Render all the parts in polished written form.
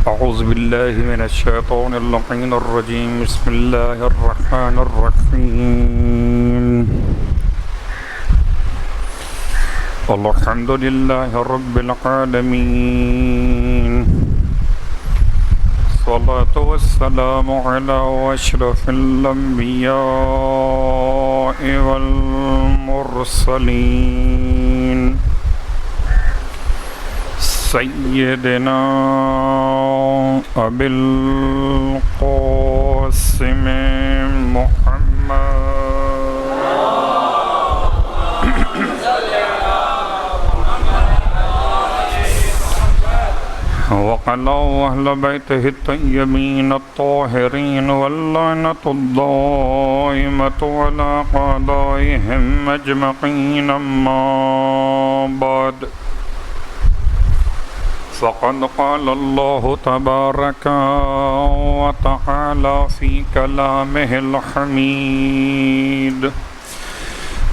اعوذ باللہ من الشیطان اللعین الرجیم بسم اللہ الرحمن الرحیم الحمد للہ رب العالمین الصلاة والسلام علی اشرف الانبیاء والمرسلین سیدنا ابی القاسم محمد وعلى أهل بيته الطيبين الطاهرين واللعنة الدائمة على أعدائهم أجمعين أما بعد فقد قال الله تبارك وتعالى في كلامه الحميد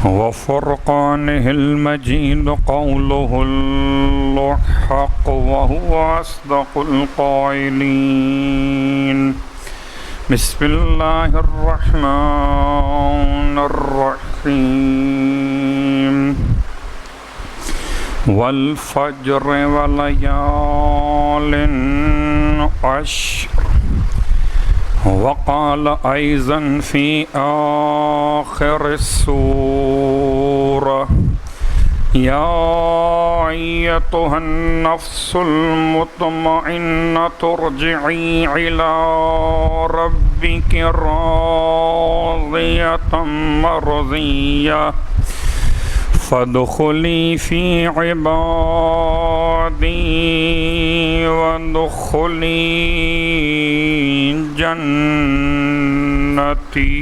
وفرقانه المجيد قوله الحق وهو أصدق القائلين بسم الله الرحمن الرحيم والفجر وليال عشر وقال أيضا في آخر السورة يا أيتها النفس المطمئنة ارجعي إلى ربك راضية مرضية فادخلي في عبادي وادخلي جنتي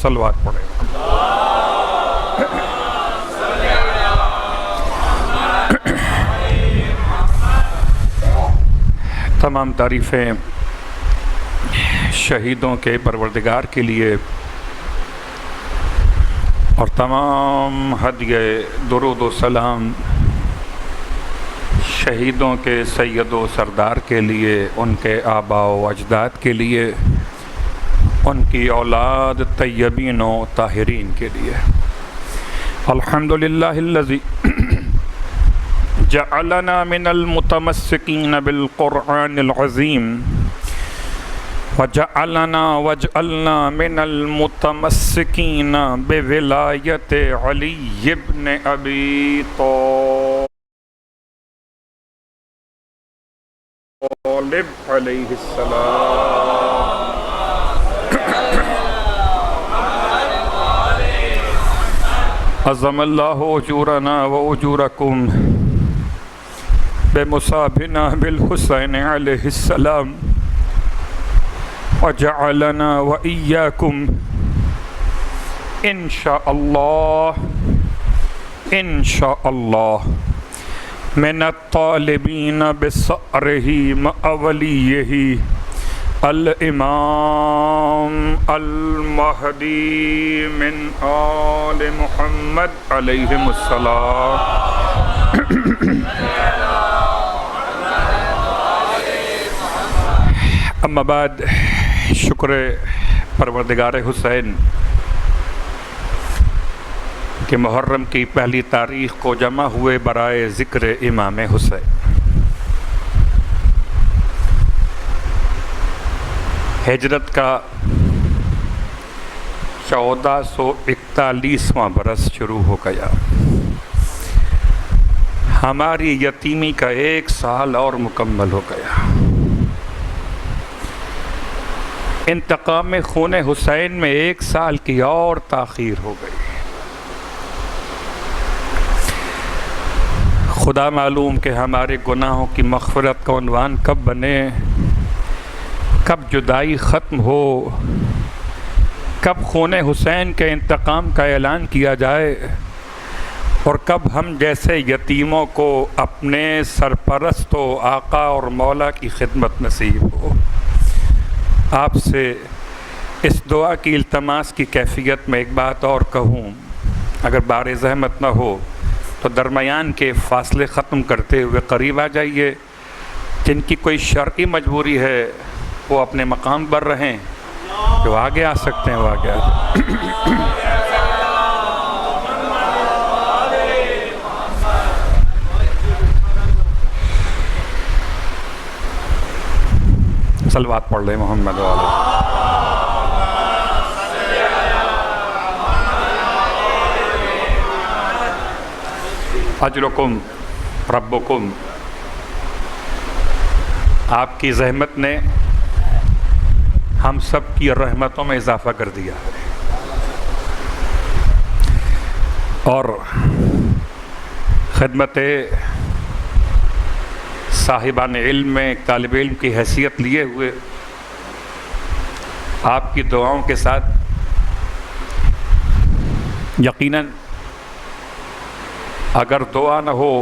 صلوات پڑھیں. تمام تعریفیں شہیدوں کے پروردگار کے لیے اور تمام ہدیہ درود و سلام شہیدوں کے سید و سردار کے لیے، ان کے آباء و اجداد کے لیے، ان کی اولاد طیبین و طاہرین کے لیے. الحمدللہ الذی جعلنا من المتمسکین بالقرآن العظیم وجعلنا من المتمسکین بولایت علی بن ابی طالب علیہ السلام. عظم اللہ اجورنا و اجورکم بمصابنا بالحسین علیہ السلام وجعلنا وإياكم إن شاء الله من الطالبين بصأره مع وليه الإمام المهدي من آل محمد عليهم السلام. اما بعد، شکر پروردگار حسین کہ محرم کی پہلی تاریخ کو جمع ہوئے برائے ذکر امام حسین. ہجرت کا 1441واں برس شروع ہو گیا. ہماری یتیمی کا 1 سال اور مکمل ہو گیا. انتقام خون حسین میں 1 سال کی اور تاخیر ہو گئی. خدا معلوم کہ ہمارے گناہوں کی مغفرت کا عنوان کب بنے، کب جدائی ختم ہو، کب خون حسین کے انتقام کا اعلان کیا جائے، اور کب ہم جیسے یتیموں کو اپنے سرپرست و آقا اور مولا کی خدمت نصیب ہو. آپ سے اس دعا کی التماس کی کیفیت میں ایک بات اور کہوں، اگر بار زحمت نہ ہو تو درمیان کے فاصلے ختم کرتے ہوئے قریب آ جائیے. جن کی کوئی شرعی مجبوری ہے وہ اپنے مقام پر رہیں، جو آگے آ سکتے ہیں وہ آگے آ صلوات پڑھ لیں محمد والے۔ اجرکم ربکم، آپ کی زحمت نے ہم سب کی رحمتوں میں اضافہ کر دیا، اور خدمت صاحبان علم میں ایک طالب علم کی حیثیت لیے ہوئے آپ کی دعاؤں کے ساتھ یقیناً اگر دعا نہ ہو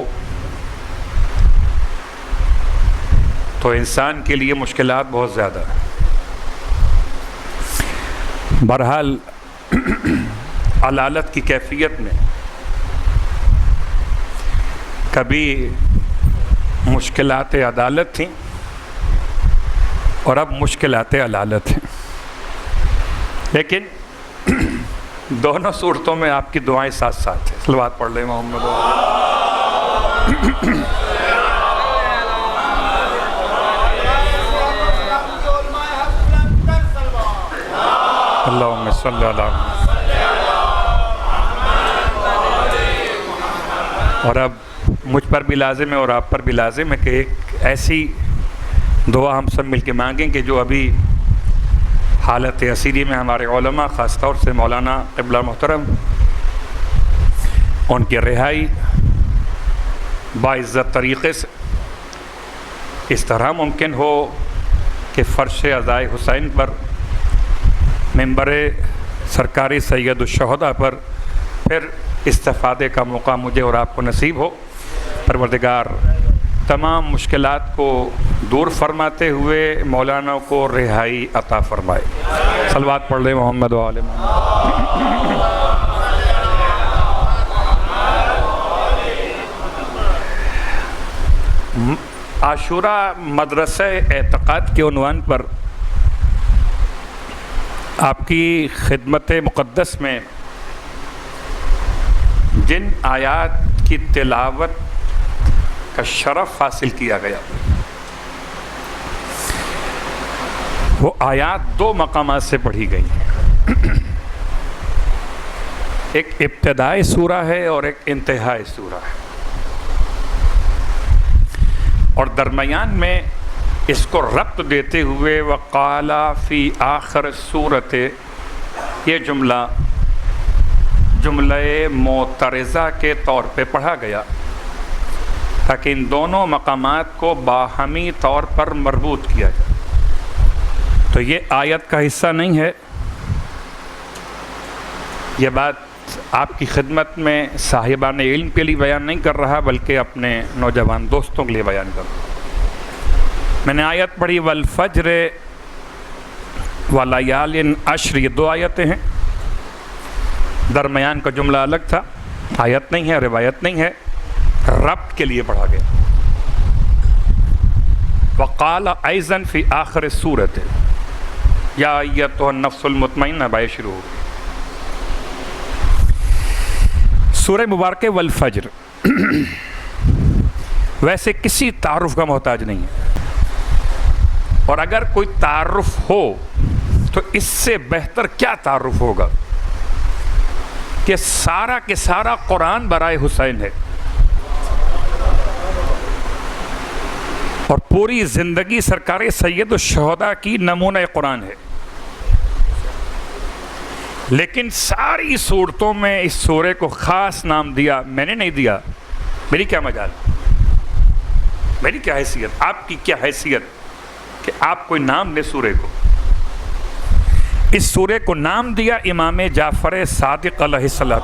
تو انسان کے لیے مشکلات بہت زیادہ ہیں۔ بہرحال علالت کی کیفیت میں کبھی مشکلات عدالت تھیں اور اب مشکلات علالت ہیں، لیکن دونوں صورتوں میں آپ کی دعائیں ساتھ ساتھ ہیں۔ صلوات پڑھ لیں محمد۔ اللہم صلی اللہ علیہ۔ اور اب مجھ پر بھی لازم ہے اور آپ پر بھی لازم ہے کہ ایک ایسی دعا ہم سب مل کے مانگیں کہ جو ابھی حالت اسیری میں ہمارے علماء، خاص طور سے مولانا قبلہ محترم، ان کی رہائی باعزت طریقے سے اس طرح ممکن ہو کہ فرش عزائے حسین پر، منبر سرکاری سید الشہداء پر پھر استفادے کا موقع مجھے اور آپ کو نصیب ہو۔ پروردگار تمام مشکلات کو دور فرماتے ہوئے مولانا کو رہائی عطا فرمائے۔ صلوات پڑھ لیں محمد و آل محمد۔ عاشورہ مدرسہ اعتقاد کے عنوان پر آپ کی خدمت مقدس میں جن آیات کی تلاوت کا شرف حاصل کیا گیا وہ آیات دو مقامات سے پڑھی گئی، ایک ابتدائی سورہ ہے اور ایک انتہائی سورہ ہے، اور درمیان میں اس کو ربط دیتے ہوئے وقال فی آخر سورت، یہ جملہ معترضہ کے طور پہ پڑھا گیا تاکہ ان دونوں مقامات کو باہمی طور پر مربوط کیا جائے۔ تو یہ آیت کا حصہ نہیں ہے، یہ بات آپ کی خدمت میں صاحبان علم کے لیے بیان نہیں کر رہا بلکہ اپنے نوجوان دوستوں کے لیے بیان کر رہا۔ میں نے آیت پڑھی والفجر ولیال عشر، یہ دو آیتیں ہیں، درمیان کا جملہ الگ تھا، آیت نہیں ہے، روایت نہیں ہے، ربط کے لیے پڑھا گیا۔ وقال ایضا فی آخر سورت یا ایتھا النفس المطمئنہ، بائے شروع ہو گئی۔ سورہ مبارکہ والفجر ویسے کسی تعارف کا محتاج نہیں ہے، اور اگر کوئی تعارف ہو تو اس سے بہتر کیا تعارف ہوگا کہ سارا کے سارا قرآن برائے حسین ہے، اور پوری زندگی سرکار سید الشہداء کی نمونہ قرآن ہے، لیکن ساری صورتوں میں اس سورے کو خاص نام دیا میں نے نہیں دیا۔ میری کیا مجال، میری کیا حیثیت، آپ کی کیا حیثیت کہ آپ کوئی نام دے سورے کو۔ اس سورے کو نام دیا امام جعفر صادق علیہ السلام،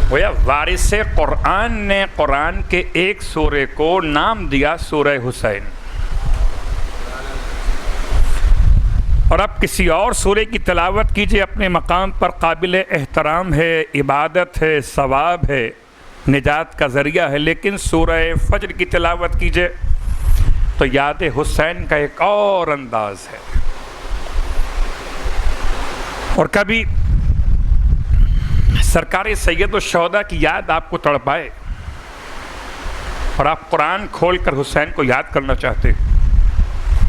گویا وارث قرآن نے قرآن کے ایک سورے کو نام دیا سورہ حسین۔ اور اب کسی اور سورے کی تلاوت کیجئے، اپنے مقام پر قابل احترام ہے، عبادت ہے، ثواب ہے، نجات کا ذریعہ ہے، لیکن سورہ فجر کی تلاوت کیجئے تو یاد حسین کا ایک اور انداز ہے۔ اور کبھی سرکار سید الشہداء کی یاد آپ کو تڑپائے اور آپ قرآن کھول کر حسین کو یاد کرنا چاہتے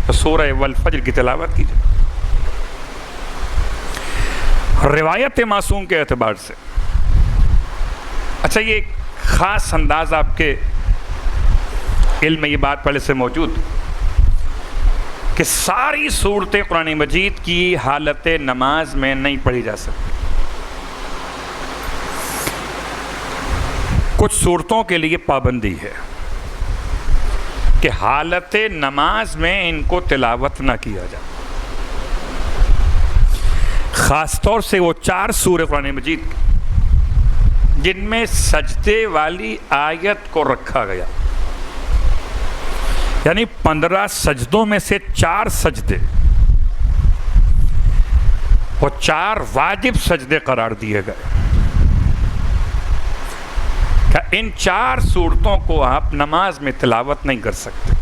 تو سورہ والفجر کی تلاوت کیجئے۔ روایت معصوم کے اعتبار سے اچھا، یہ ایک خاص انداز آپ کے علم میں یہ بات پہلے سے موجود کہ ساری صورتیں قرآن مجید کی حالت نماز میں نہیں پڑھی جا سکتی۔ کچھ صورتوں کے لیے پابندی ہے کہ حالت نماز میں ان کو تلاوت نہ کیا جائے، خاص طور سے وہ 4 سورہ قرآن مجید جن میں سجدے والی آیت کو رکھا گیا، یعنی 15 سجدوں میں سے 4 سجدے وہ 4 واجب سجدے قرار دیے گئے۔ کہ ان 4 صورتوں کو آپ نماز میں تلاوت نہیں کر سکتے،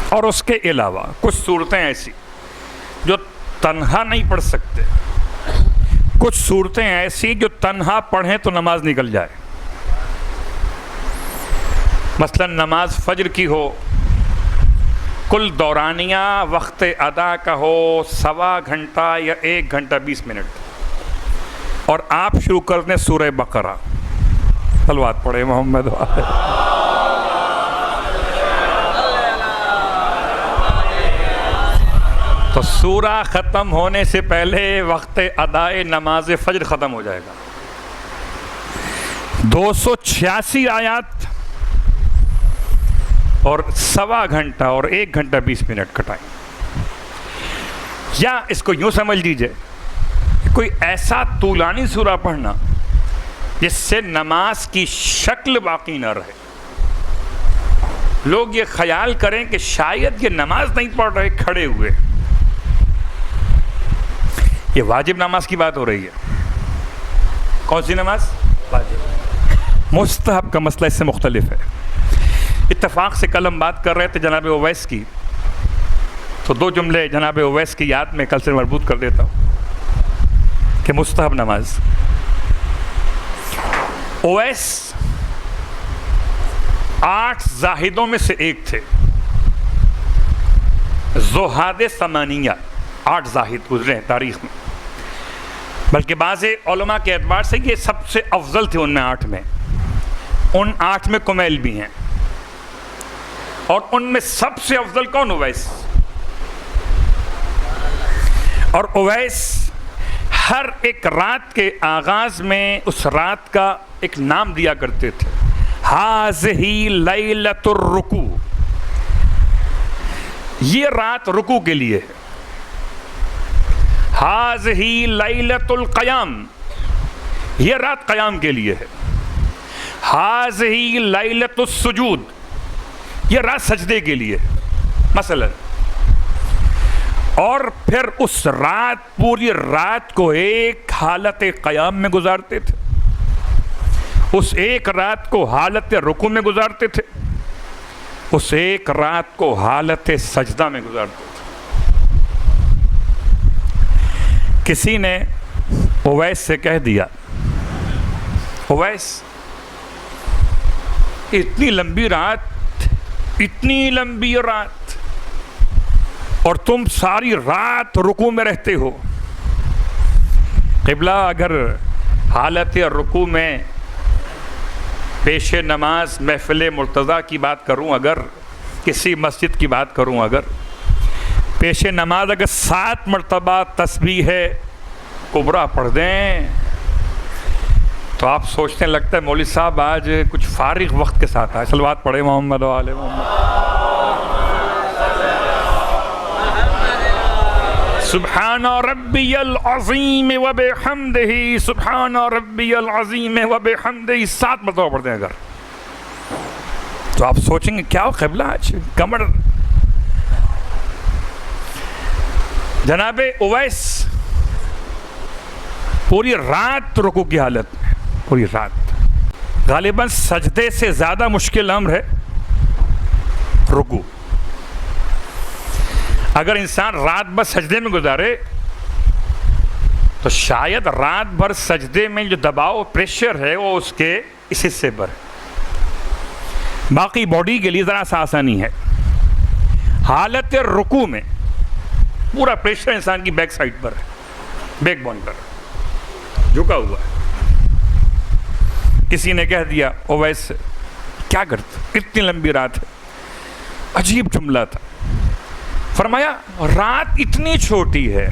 اور اس کے علاوہ کچھ صورتیں ایسی جو تنہا نہیں پڑھ سکتے، کچھ صورتیں ایسی جو تنہا پڑھیں تو نماز نکل جائے۔ مثلا نماز فجر کی ہو، کل دورانیہ وقت ادا کا ہو 1.25 گھنٹہ یا 1 گھنٹہ 20 منٹ، اور آپ شروع کر دیں سورہ بقرہ، صلوات پڑھے محمد والے۔ تو سورہ ختم ہونے سے پہلے وقت ادائے نماز فجر ختم ہو جائے گا۔ 286 آیات اور 1.25 گھنٹہ اور 1 گھنٹہ 20 منٹ کا ٹائم۔ یا اس کو یوں سمجھ لیجئے کہ کوئی ایسا طولانی سورہ پڑھنا جس سے نماز کی شکل باقی نہ رہے، لوگ یہ خیال کریں کہ شاید یہ نماز نہیں پڑھ رہے کھڑے ہوئے۔ یہ واجب نماز کی بات ہو رہی ہے۔ کون سی نماز؟ واجب۔ مستحب کا مسئلہ اس سے مختلف ہے۔ اتفاق سے کل ہم بات کر رہے تھے جناب اویس کی، تو 2 جملے جناب اویس کی یاد میں کل سے مربوط کر دیتا ہوں کہ مستحب نماز۔ اویس 8 زاہدوں میں سے ایک تھے، زہاد ثمانیہ، 8 زاہد گزرے ہیں تاریخ میں، بلکہ بعض علماء کے اعتبار سے یہ سب سے افضل تھے ان میں 8 میں۔ ان 8 میں کمیل بھی ہیں، اور ان میں سب سے افضل کون؟ اویس۔ اور اویس ہر ایک رات کے آغاز میں اس رات کا ایک نام دیا کرتے تھے، ہاذہی لیلۃ الرکوع، یہ رات رکوع کے لیے ہے۔ ہاذہی لیلۃ القیام، یہ رات قیام کے لیے ہے۔ ہاذہی لیلۃ السجود، یہ رات سجدے کے لیے مثلا۔ اور پھر اس رات پوری رات کو ایک حالت قیام میں گزارتے تھے، اس ایک رات کو حالت رکوع میں گزارتے تھے، اس ایک رات کو حالت سجدہ میں گزارتے تھے۔ کسی نے اویس سے کہہ دیا، اویس اتنی لمبی رات، اتنی لمبی رات، اور تم ساری رات رکوع میں رہتے ہو۔ قبلہ، اگر حالت رکوع میں پیش نماز محفل مرتضیٰ کی بات کروں، اگر کسی مسجد کی بات کروں، اگر پیش نماز اگر 7 مرتبہ تسبیح کبریٰ پڑھ دیں تو آپ سوچنے لگتا ہے مولوی صاحب آج کچھ فارغ وقت کے ساتھ آئے۔ صلوات پڑھے محمد و آل محمد۔ سبحان ربی العظیم و بحمدہ، سبحان ربی العظیم و بحمدہ 7 مرتبہ پڑھتے ہیں اگر، تو آپ سوچیں گے کیا ہو قبلہ آج کمر۔ جناب اویس پوری رات رکوع کی حالت میں، پوری رات، غالباً سجدے سے زیادہ مشکل امر ہے رکوع۔ اگر انسان رات بھر سجدے میں گزارے تو شاید رات بھر سجدے میں جو دباؤ پریشر ہے وہ اس کے اس حصے پر ہے، باقی باڈی کے لیے ذرا سا آسانی ہے۔ حالت رکوع میں پورا پریشر انسان کی بیک سائڈ پر ہے، بیک بون پر جھکا ہوا ہے۔ کسی نے کہہ دیا اویس کیا کرتا، اتنی لمبی رات ہے، عجیب جملہ تھا۔ فرمایا رات اتنی چھوٹی ہے،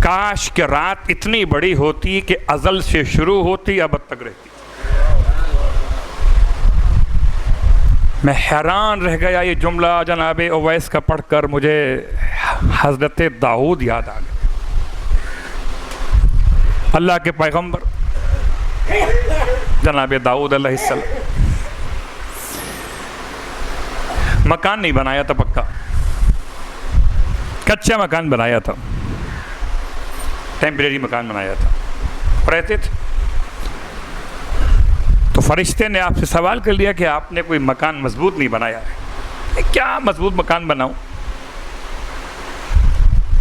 کاش کہ رات اتنی بڑی ہوتی کہ ازل سے شروع ہوتی ابد تک رہتی۔ میں حیران رہ گیا، یہ جملہ جناب اویس کا پڑھ کر مجھے حضرت داؤد یاد آ گیا، اللہ کے پیغمبر جناب داؤد علیہ السلام۔ مکان نہیں بنایا تھا، پکا کچا مکان بنایا تھا، ٹیمپریری مکان بنایا تھا، رہتے تھے۔ تو فرشتے نے آپ سے سوال کر لیا کہ آپ نے کوئی مکان مضبوط نہیں بنایا ہے۔ کیا مضبوط مکان بناؤں،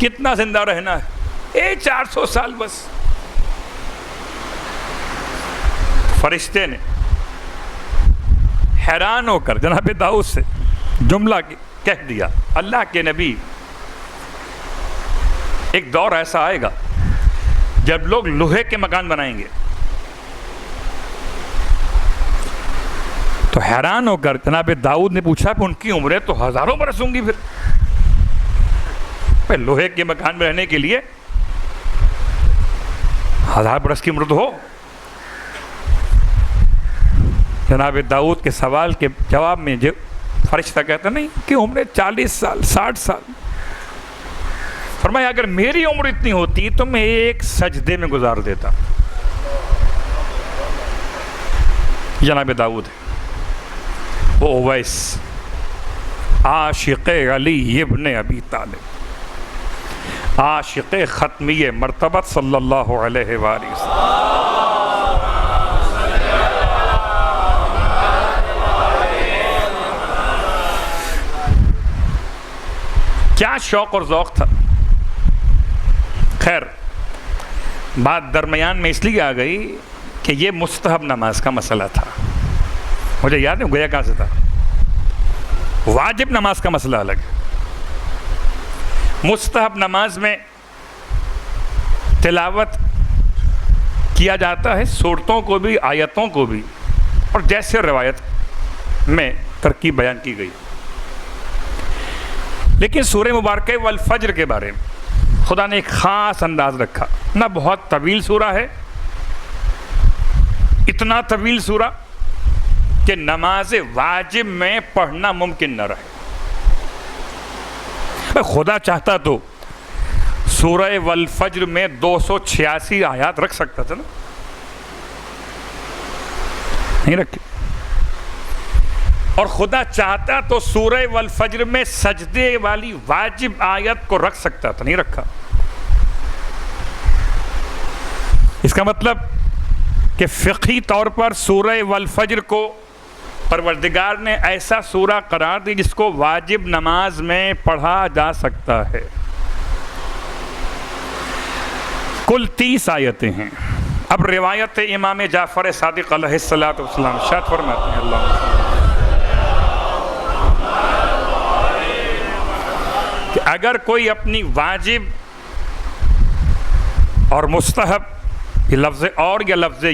کتنا زندہ رہنا ہے، 400 سال بس۔ فرشتے نے حیران ہو کر جناب داؤد سے جملہ کہہ دیا، اللہ کے نبی ایک دور ایسا آئے گا جب لوگ لوہے کے مکان بنائیں گے۔ تو حیران ہو کر جناب داؤد نے پوچھا کہ ان کی عمریں تو ہزاروں برس ہوں گی، پھر لوہے کے مکان میں رہنے کے لیے 1000 برس کی عمر تو ہو۔ جناب داؤد کے سوال کے جواب میں جو فرشتہ کہتا نہیں کہ عمریں 40 سال 60 سال۔ فرمایا اگر میری عمر اتنی ہوتی تو میں ایک سجدے میں گزار دیتا۔ جناب داؤد وہ اویس عاشق علی ابن ابی طالب، عاشق ختمی مرتبت صلی اللہ علیہ وآلہ وسلم۔ کیا شوق اور ذوق تھا۔ خیر بات درمیان میں اس لیے آ گئی کہ یہ مستحب نماز کا مسئلہ تھا، مجھے یاد نہیں گویا کہاں سے تھا۔ واجب نماز کا مسئلہ الگ ہے۔ مستحب نماز میں تلاوت کیا جاتا ہے سورتوں کو بھی، آیتوں کو بھی، اور جیسے روایت میں ترکیب بیان کی گئی۔ لیکن سورہ مبارکہ والفجر کے بارے میں خدا نے ایک خاص انداز رکھا، نہ بہت طویل سورہ ہے، اتنا طویل سورہ کہ نماز واجب میں پڑھنا ممکن نہ رہے۔ خدا چاہتا تو سورہ والفجر میں 286 آیات رکھ سکتا تھا نا، نہیں رکھی۔ اور خدا چاہتا تو سورہ والفجر میں سجدے والی واجب آیت کو رکھ سکتا تھا، نہیں رکھا۔ اس کا مطلب کہ فقہی طور پر سورہ والفجر کو پروردگار نے ایسا سورہ قرار دی جس کو واجب نماز میں پڑھا جا سکتا ہے۔ کل 30 آیتیں ہیں۔ اب روایت امام جعفر صادق علیہ السلام ارشاد فرماتے ہیں، اللہ کہ اگر کوئی اپنی واجب اور مستحب، یہ لفظ اور یا لفظ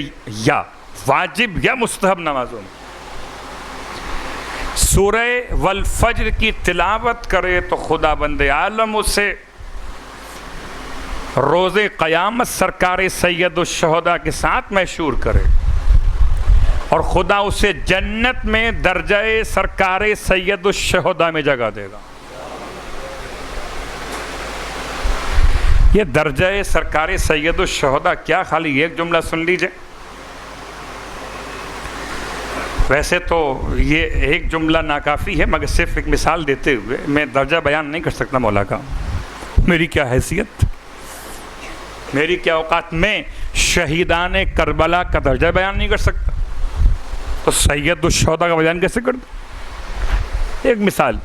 یا، واجب یا مستحب نمازوں میں سورہ والفجر کی تلاوت کرے تو خدا بند عالم اسے روز قیامت سرکار سید الشہداء کے ساتھ محشور کرے، اور خدا اسے جنت میں درجہ سرکار سید الشہداء میں جگہ دے گا۔ یہ درجہ سرکار سید الشہداء کیا، خالی ایک جملہ سن لیجئے۔ ویسے تو یہ ایک جملہ ناکافی ہے، مگر صرف ایک مثال دیتے ہوئے میں درجہ بیان نہیں کر سکتا مولا کا۔ میری کیا حیثیت، میری کیا اوقات، میں شہیدان کربلا کا درجہ بیان نہیں کر سکتا تو سید الشہداء کا بیان کیسے کر دوں؟ ایک مثال،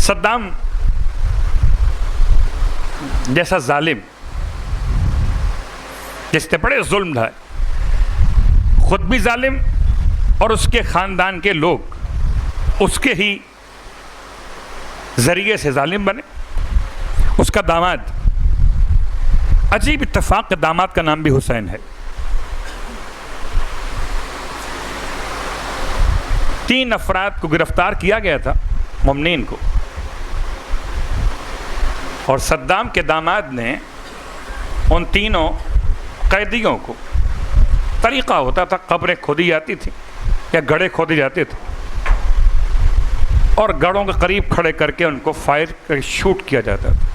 صدام جیسا ظالم جس نے بڑے ظلم ڈھائے، خود بھی ظالم اور اس کے خاندان کے لوگ اس کے ہی ذریعے سے ظالم بنے. اس کا داماد، عجیب اتفاق کے داماد کا نام بھی حسین ہے. 3 افراد کو گرفتار کیا گیا تھا مومنین کو، اور صدام کے داماد نے ان تینوں قیدیوں کو، طریقہ ہوتا تھا قبریں کھودی جاتی تھیں یا گڑھے کھودے جاتے تھے، اور گڑھوں کے قریب کھڑے کر کے ان کو فائر شوٹ کیا جاتا تھا.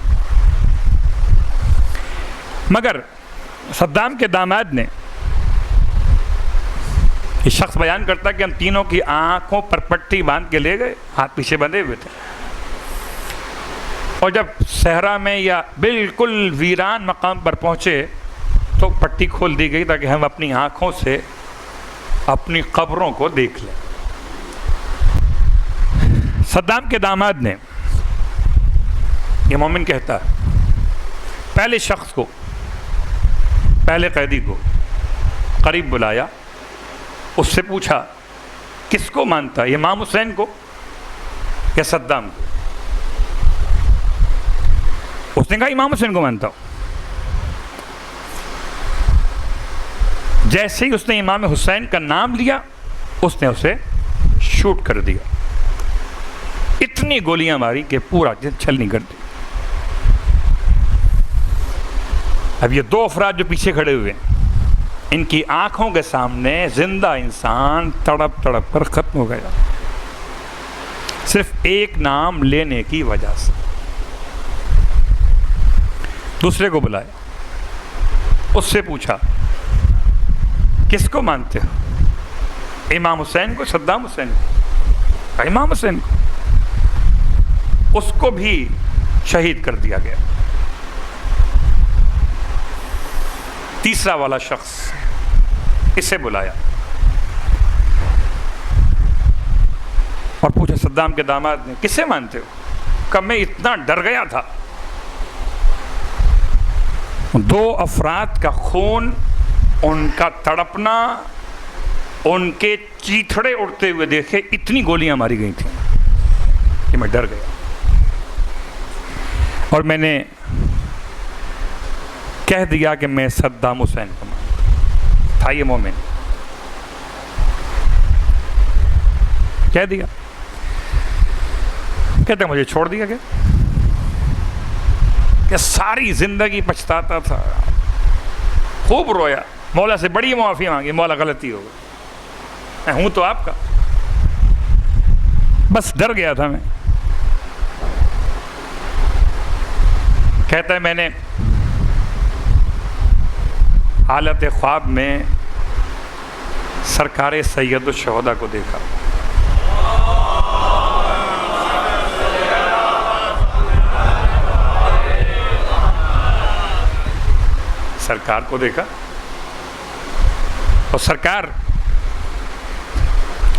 مگر صدام کے داماد نے، یہ شخص بیان کرتا کہ ہم تینوں کی آنکھوں پر پٹی باندھ کے لے گئے، ہاتھ پیچھے بندھے ہوئے تھے، اور جب صحرا میں یا بالکل ویران مقام پر پہنچے تو پٹی کھول دی گئی تاکہ ہم اپنی آنکھوں سے اپنی قبروں کو دیکھ لیں. صدام کے داماد نے، یہ مومن کہتا ہے، پہلے شخص کو، پہلے قیدی کو قریب بلایا، اس سے پوچھا کس کو مانتا ہے، امام حسین کو یا صدام کو؟ اس نے کہا امام حسین کو مانتا ہوں. جیسے ہی اس نے امام حسین کا نام لیا اس نے اسے شوٹ کر دیا. اتنی گولیاں ماری کہ پورا جسم چھلنی کر دی. اب یہ 2 افراد جو پیچھے کھڑے ہوئے ہیں، ان کی آنکھوں کے سامنے زندہ انسان تڑپ تڑپ کر ختم ہو گیا، صرف ایک نام لینے کی وجہ سے. دوسرے کو بلایا، اس سے پوچھا کس کو مانتے ہو، امام حسین کو، صدام حسین کو؟ امام حسین کو. اس کو بھی شہید کر دیا گیا. تیسرا والا شخص، اسے بلایا اور پوچھا صدام کے داماد نے کسے مانتے ہو؟ کہ میں اتنا ڈر گیا تھا، 2 افراد کا خون، ان کا تڑپنا، ان کے چیتھڑے اڑتے ہوئے دیکھے، اتنی گولیاں ماری گئی تھیں کہ میں ڈر گیا، اور میں نے کہہ دیا کہ میں صدام حسین کو مانتا تھا. یہ مومن کہہ دیا. کہتے مجھے چھوڑ دیا گیا کہ ساری زندگی پچھتاتا تھا، خوب رویا، مولا سے بڑی معافی مانگی، مولا غلطی ہو گئی، میں ہوں تو آپ کا، بس ڈر گیا تھا میں. کہتا ہے میں نے حالت خواب میں سرکار سید الشہداء کو دیکھا. سرکار کو دیکھا، اور سرکار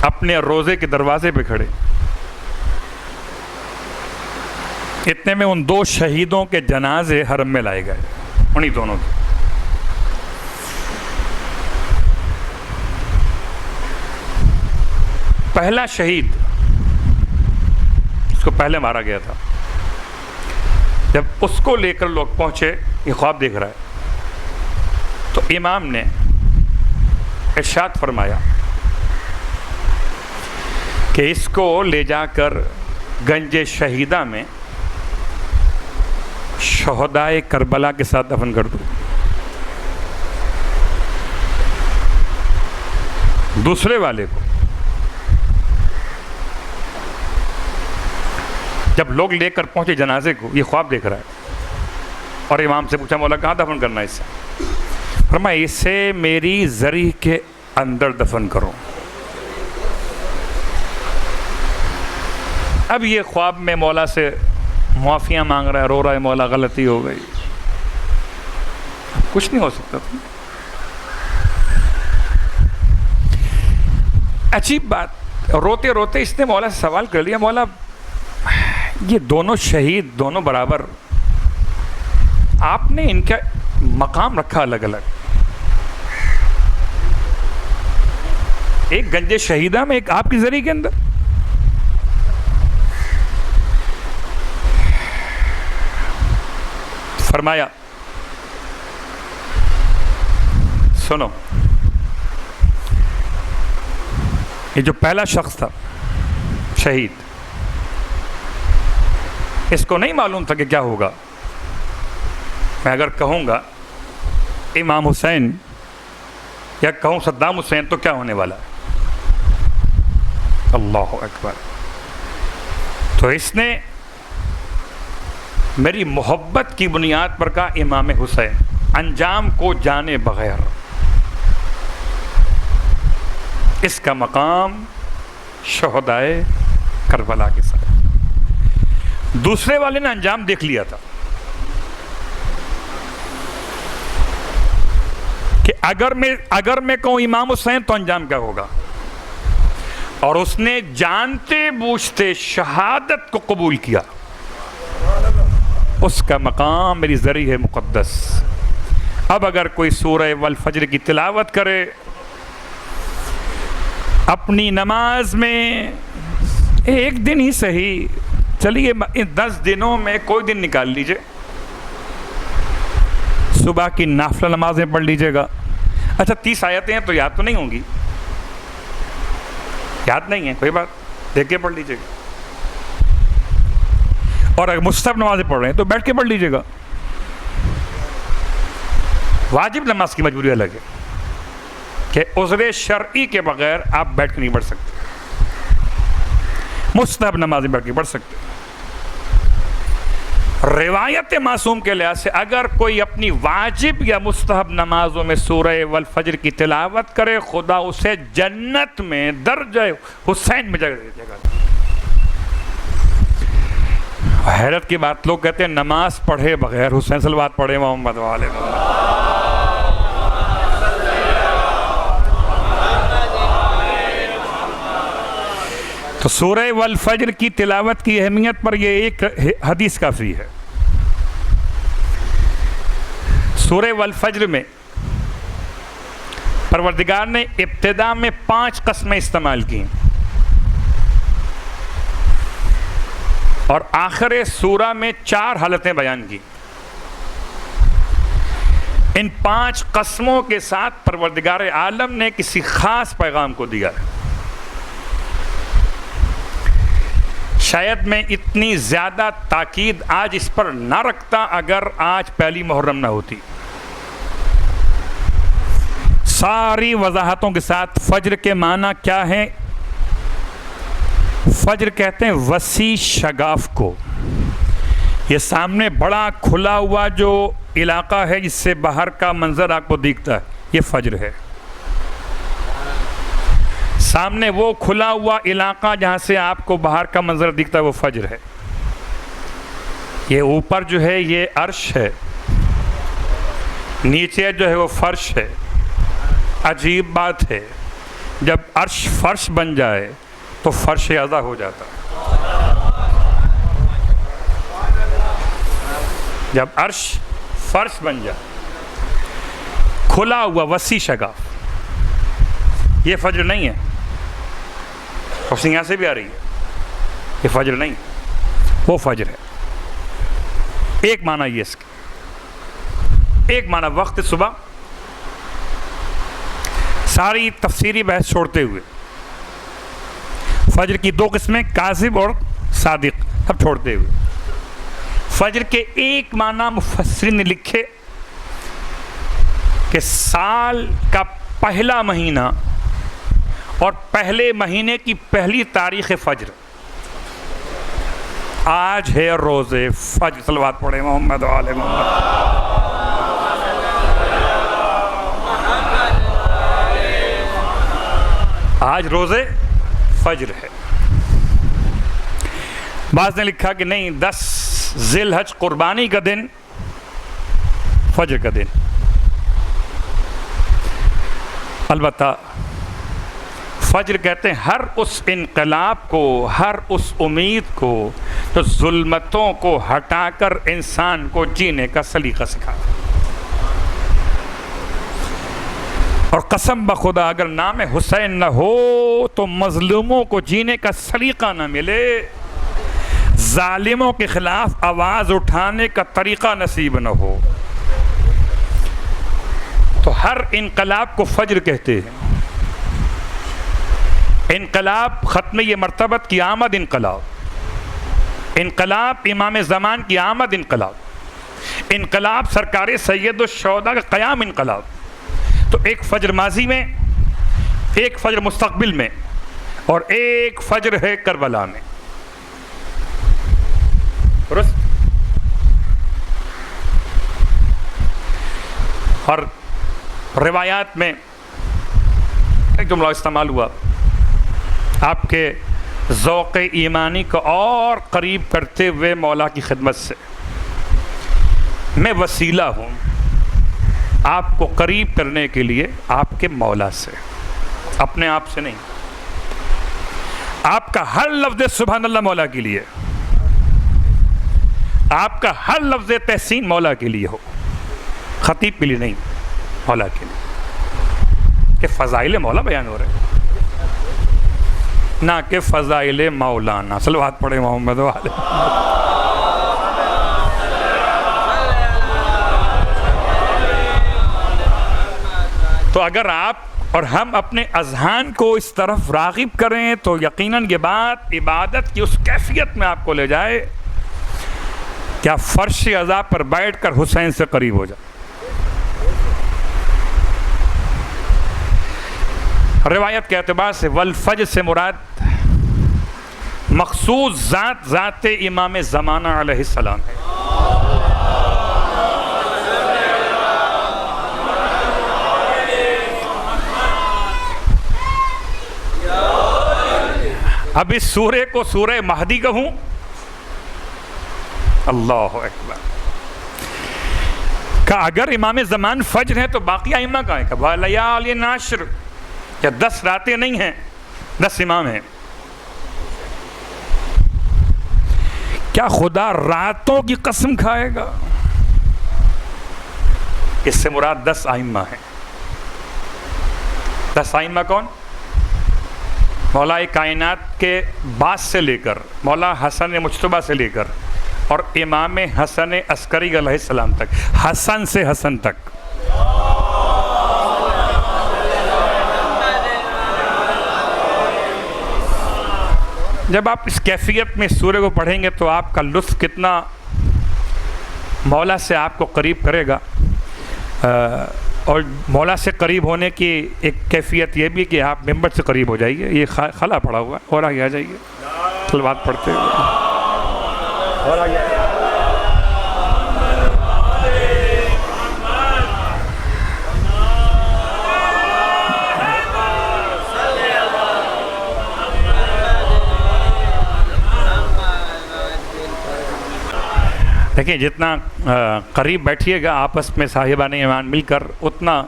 اپنے روضے کے دروازے پہ کھڑے. اتنے میں ان 2 شہیدوں کے جنازے حرم میں لائے گئے، انہی دونوں کے. پہلا شہید اس کو پہلے مارا گیا تھا، جب اس کو لے کر لوگ پہنچے، یہ خواب دیکھ رہا ہے، تو امام نے ارشاد فرمایا کہ اس کو لے جا کر گنج شہیدہ میں شہدائے کربلا کے ساتھ دفن کر دو. دوسرے والے کو جب لوگ لے کر پہنچے جنازے کو، یہ خواب دیکھ رہا ہے، اور امام سے پوچھا مولا کہاں دفن کرنا ہے اسے؟ فرمایا اسے میری زری کے اندر دفن کرو. اب یہ خواب میں مولا سے معافیاں مانگ رہا ہے، رو رہا ہے، مولا غلطی ہو گئی، کچھ نہیں ہو سکتا تھا۔ عجیب بات، روتے روتے اس نے مولا سے سوال کر لیا، مولا یہ دونوں شہید، دونوں برابر، آپ نے ان کا مقام رکھا الگ الگ، ایک گنج شہیدہ میں، ایک آپ کی ذریعے کے اندر۔ فرمایا سنو، یہ جو پہلا شخص تھا شہید، اس کو نہیں معلوم تھا کہ کیا ہوگا۔ میں اگر کہوں گا امام حسین یا کہوں صدام حسین تو کیا ہونے والا ہے؟ اللہ اکبر۔ تو اس نے میری محبت کی بنیاد پر کہا امام حسین، انجام کو جانے بغیر اس کا مقام شہدائے کربلا کے ساتھ۔ دوسرے والے نے انجام دیکھ لیا تھا کہ اگر میں کہوں امام حسین تو انجام کیا ہوگا، اور اس نے جانتے بوجھتے شہادت کو قبول کیا، اس کا مقام میری ذریعہ مقدس۔ اب اگر کوئی سورہ والفجر کی تلاوت کرے اپنی نماز میں، ایک دن ہی صحیح، چلیے 10 دنوں میں کوئی دن نکال لیجئے، صبح کی نافلہ نمازیں پڑھ لیجئے گا۔ اچھا 30 آیتیں ہیں تو یاد تو نہیں ہوں گی، یاد نہیں ہے، کوئی بات، دیکھ کے پڑھ لیجئے گا۔ اور اگر مستحب نمازیں پڑھ رہے ہیں تو بیٹھ کے پڑھ لیجئے گا۔ واجب نماز کی مجبوری الگ ہے کہ عذر شرعی کے بغیر آپ بیٹھ کے نہیں پڑھ سکتے، مستحب نمازیں بیٹھ کے پڑھ سکتے۔ روایت معصوم کے لحاظ سے اگر کوئی اپنی واجب یا مستحب نمازوں میں سورہ والفجر کی تلاوت کرے، خدا اسے جنت میں درجہ حسین میں جگہ دے گا۔ حیرت کی بات، لوگ کہتے ہیں نماز پڑھے بغیر حسین صلوات پڑھے محمد والے محمد۔ تو سورہ والفجر کی تلاوت کی اہمیت پر یہ ایک حدیث کافی ہے۔ سورہ والفجر میں پروردگار نے ابتدا میں 5 قسمیں استعمال کی اور آخر سورہ میں 4 حالتیں بیان کی۔ ان 5 قسموں کے ساتھ پروردگار عالم نے کسی خاص پیغام کو دیا ہے۔ شاید میں اتنی زیادہ تاکید آج اس پر نہ رکھتا اگر آج پہلی محرم نہ ہوتی۔ ساری وضاحتوں کے ساتھ فجر کے معنی کیا ہیں؟ فجر کہتے ہیں وسیع شگاف کو، یہ سامنے بڑا کھلا ہوا جو علاقہ ہے جس سے باہر کا منظر آپ کو دکھتا ہے، یہ فجر ہے۔ سامنے وہ کھلا ہوا علاقہ جہاں سے آپ کو باہر کا منظر دکھتا ہے، وہ فجر ہے۔ یہ اوپر جو ہے یہ عرش ہے، نیچے جو ہے وہ فرش ہے۔ عجیب بات ہے، جب عرش فرش بن جائے تو فرش اعضا ہو جاتا ہے۔ جب عرش فرش بن جائے، کھلا ہوا وسیع شگاف، یہ فجر نہیں ہے۔ اس یہاں سے بھی آ رہی ہے، یہ فجر نہیں، وہ فجر ہے۔ ایک معنی یہ اس کا، ایک معنی وقت صبح، ساری تفسیری بحث چھوڑتے ہوئے فجر کی 2 قسمیں، کاذب اور صادق، سب چھوڑتے ہوئے فجر کے ایک معنی مفسرین نے لکھے کہ سال کا پہلا مہینہ اور پہلے مہینے کی پہلی تاریخ فجر۔ آج ہے روز فجر، صلوات پڑھے محمد وآل محمد۔ آج روز فجر ہے۔ بعض نے لکھا کہ نہیں، 10 ذی الحج قربانی کا دن، فجر کا دن۔ البتہ فجر کہتے ہیں ہر اس انقلاب کو، ہر اس امید کو جو ظلمتوں کو ہٹا کر انسان کو جینے کا سلیقہ سکھاتا ہے۔ اور قسم بخدا اگر نام حسین نہ ہو تو مظلوموں کو جینے کا سلیقہ نہ ملے، ظالموں کے خلاف آواز اٹھانے کا طریقہ نصیب نہ ہو۔ تو ہر انقلاب کو فجر کہتے ہیں۔ انقلاب ختم یہ مرتبت کی آمد، انقلاب امام زمان کی آمد، انقلاب سرکار سید الشہداء کا قیام، انقلاب۔ تو ایک فجر ماضی میں، ایک فجر مستقبل میں، اور ایک فجر ہے کربلا میں۔ درست؟ اور روایات میں ایک جملہ استعمال ہوا آپ کے ذوق ایمانی کو اور قریب کرتے ہوئے مولا کی خدمت سے، میں وسیلہ ہوں آپ کو قریب کرنے کے لیے آپ کے مولا سے، اپنے آپ سے نہیں۔ آپ کا ہر لفظ سبحان اللہ مولا کے لیے، آپ کا ہر لفظ تحسین مولا کے لیے ہو، خطیب کے لیے نہیں، مولا کے لیے۔ کہ فضائل مولا بیان ہو رہے ہیں، نہ کہ فضائل مولانا۔ صلوات پڑھے محمد والے۔ تو اگر آپ اور ہم اپنے اذہان کو اس طرف راغب کریں تو یقیناً یہ بات عبادت کی اس کیفیت میں آپ کو لے جائے کہ آپ فرش عزا پر بیٹھ کر حسین سے قریب ہو جائیں۔ روایت کے اعتبار سے والفجر سے مراد مخصوص ذات امام زمانہ علیہ السلام ہے۔ اب اس سورے کو سورہ مہدی کہوں؟ اللہ اکبر۔ کہ اگر امام زمان فجر ہے تو باقی ائمہ کہاں ہیں؟ کہ وَلَيَالٍ عَشْرٍ، یا 10 راتیں نہیں ہیں، 10 امام ہیں۔ کیا خدا راتوں کی قسم کھائے گا؟ اس سے مراد 10 ائمہ ہیں۔ 10 ائمہ کون؟ مولا کائنات کے باس سے لے کر، مولا حسن مجتبیٰ سے لے کر، اور امام حسن عسکری علیہ السلام تک، حسن سے حسن تک۔ جب آپ اس کیفیت میں سورہ کو پڑھیں گے تو آپ کا لطف کتنا مولا سے آپ کو قریب کرے گا۔ اور مولا سے قریب ہونے کی ایک کیفیت یہ بھی کہ آپ ممبر سے قریب ہو جائیے۔ یہ خلا پڑا ہوا ہے، اور آگے آ جائیے صلوات پڑھتے ہوئے، اور آگے۔ دیکھیں جتنا قریب بیٹھیے گا آپس میں صاحبان ایمان مل کر، اتنا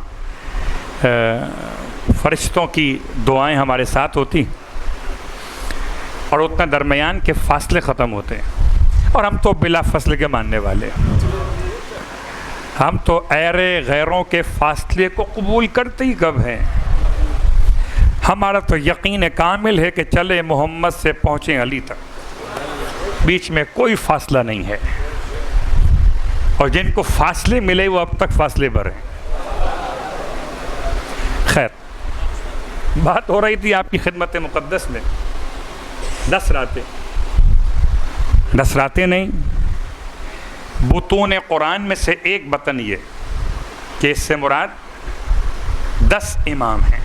فرشتوں کی دعائیں ہمارے ساتھ ہوتی اور اتنا درمیان کے فاصلے ختم ہوتے ہیں۔ اور ہم تو بلا فاصلے کے ماننے والے، ہم تو غیروں کے فاصلے کو قبول کرتے ہی کب ہیں؟ ہمارا تو یقین کامل ہے کہ چلے محمد سے پہنچیں علی تک، بیچ میں کوئی فاصلہ نہیں ہے۔ اور جن کو فاصلے ملے وہ اب تک فاصلے بھر ہیں۔ خیر، بات ہو رہی تھی آپ کی خدمت مقدس میں 10 راتیں، 10 راتیں نہیں، بطون قرآن میں سے ایک بطن یہ کہ اس سے مراد 10 امام ہیں۔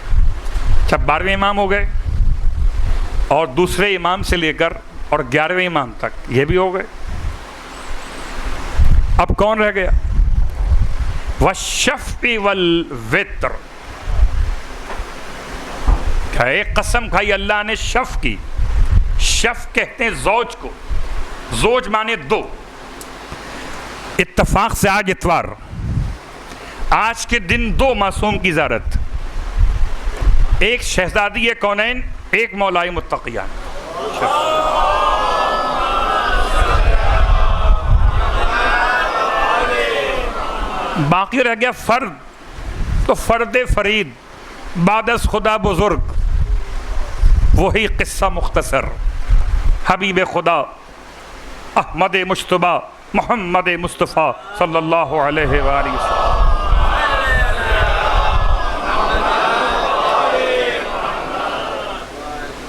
اچھا، 12ویں امام ہو گئے، اور دوسرے امام سے لے کر اور 11ویں امام تک یہ بھی ہو گئے۔ اب کون رہ گیا؟ والشفع والوتر۔ ایک قسم کھائی اللہ نے شف کی۔ شف کہتے ہیں زوج کو، زوج مانے 2، اتفاق سے آج اتوار، آج کے دن دو معصوم کی زیارت، ایک شہزادی کونین، ایک مولائے متقیان۔ باقی رہ گیا فرد، تو فرد فرید بعد از خدا بزرگ، وہی قصہ مختصر حبیب خدا احمد مجتبیٰ محمد مصطفیٰ صلی اللہ علیہ وآلہ وسلم۔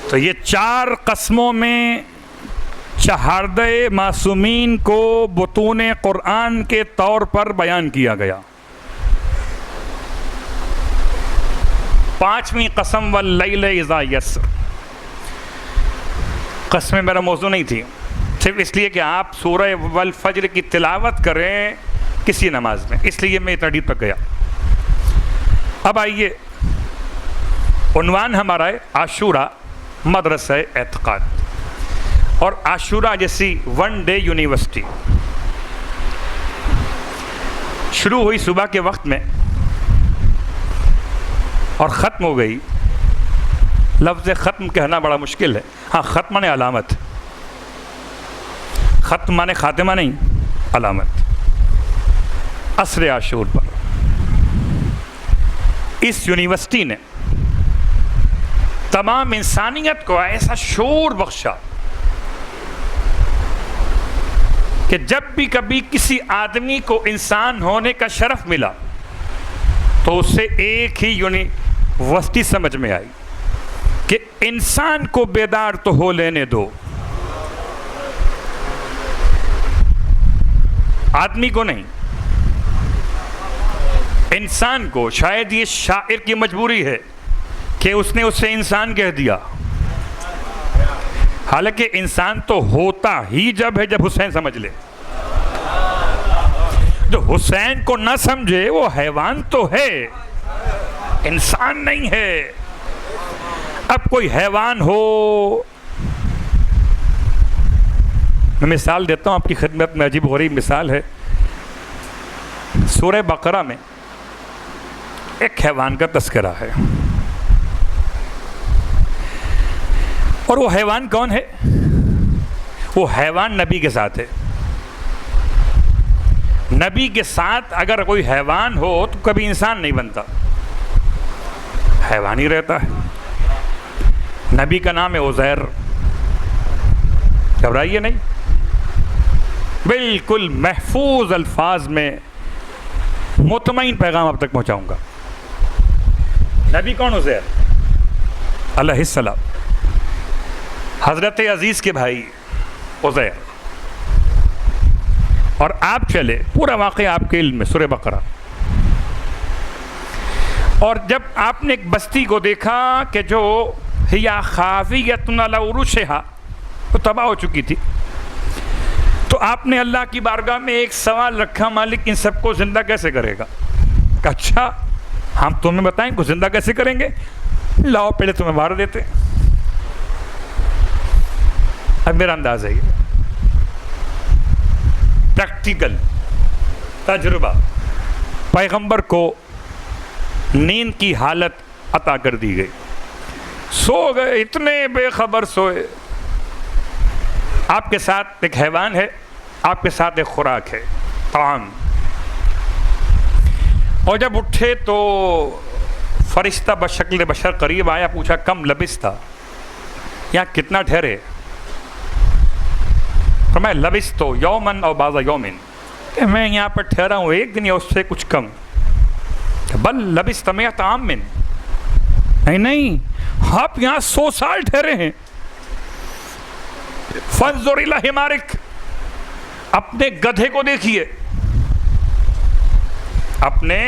تو یہ چار قسموں میں چہاردہ معصومین کو بطون قرآن کے طور پر بیان کیا گیا۔ پانچویں قسم واللیل اذا یسر، قسمیں میرا موضوع نہیں تھی، صرف اس لیے کہ آپ سورہ والفجر کی تلاوت کریں کسی نماز میں، اس لیے میں اتنا ڈیپ تک گیا۔ اب آئیے، عنوان ہمارا ہے عاشورہ مدرسہ اعتقاد، اور عاشورہ جیسی ون ڈے یونیورسٹی شروع ہوئی صبح کے وقت میں اور ختم ہو گئی۔ لفظ ختم کہنا بڑا مشکل ہے، ہاں ختم مانے علامت، ختم مانے خاتمہ نہیں، علامت۔ عصر عاشور پر اس یونیورسٹی نے تمام انسانیت کو ایسا شعور بخشا کہ جب بھی کبھی کسی آدمی کو انسان ہونے کا شرف ملا تو اس سے ایک ہی یونیورسٹی سمجھ میں آئی کہ انسان کو بیدار تو ہو لینے دو، آدمی کو نہیں، انسان کو۔ شاید یہ شاعر کی مجبوری ہے کہ اس نے اسے انسان کہہ دیا، حالانکہ انسان تو ہوتا ہی جب ہے جب حسین سمجھ لے۔ جو حسین کو نہ سمجھے وہ حیوان تو ہے، انسان نہیں ہے۔ اب کوئی حیوان ہو، میں مثال دیتا ہوں آپ کی خدمت میں، عجیب غریب مثال ہے۔ سورہ بقرہ میں ایک حیوان کا تذکرہ ہے، اور وہ حیوان کون ہے؟ وہ حیوان نبی کے ساتھ ہے۔ نبی کے ساتھ اگر کوئی حیوان ہو تو کبھی انسان نہیں بنتا، حیوان ہی رہتا ہے۔ نبی کا نام ہے عزیر، گھبرائیے نہیں، بالکل محفوظ الفاظ میں مطمئن پیغام اب تک پہنچاؤں گا۔ نبی کون؟ عزیر علیہ السلام، حضرت عزیز کے بھائی عزیر۔ اور آپ چلے، پورا واقعہ آپ کے علم میں، سورہ بقرہ۔ اور جب آپ نے ایک بستی کو دیکھا کہ جو ہیا خاویۃ علی عروشہا، وہ تباہ ہو چکی تھی، تو آپ نے اللہ کی بارگاہ میں ایک سوال رکھا، مالک ان سب کو زندہ کیسے کرے گا؟ کہ اچھا ہم تمہیں بتائیں کو زندہ کیسے کریں گے؟ لاؤ پہلے تمہیں مار دیتے۔ اب میرا انداز ہے یہ پریکٹیکل تجربہ، پیغمبر کو نیند کی حالت عطا کر دی گئی، سو گئے، اتنے بے خبر سوئے۔ آپ کے ساتھ ایک حیوان ہے، آپ کے ساتھ ایک خوراک ہے، طعام۔ اور جب اٹھے تو فرشتہ بشکل بشر قریب آیا، پوچھا کم لبثت، یہاں کتنا ٹھہرے؟ فرمایا لبثت یومن او بعض یومن، کہ میں یہاں پر ٹھہرا ہوں ایک دن یا اس سے کچھ کم۔ بل لبثت مئۃ عام، نہیں آپ یہاں 100 سال ٹھہرے ہیں۔ فانظر الی حمارک، اپنے گدھے کو دیکھیے، اپنے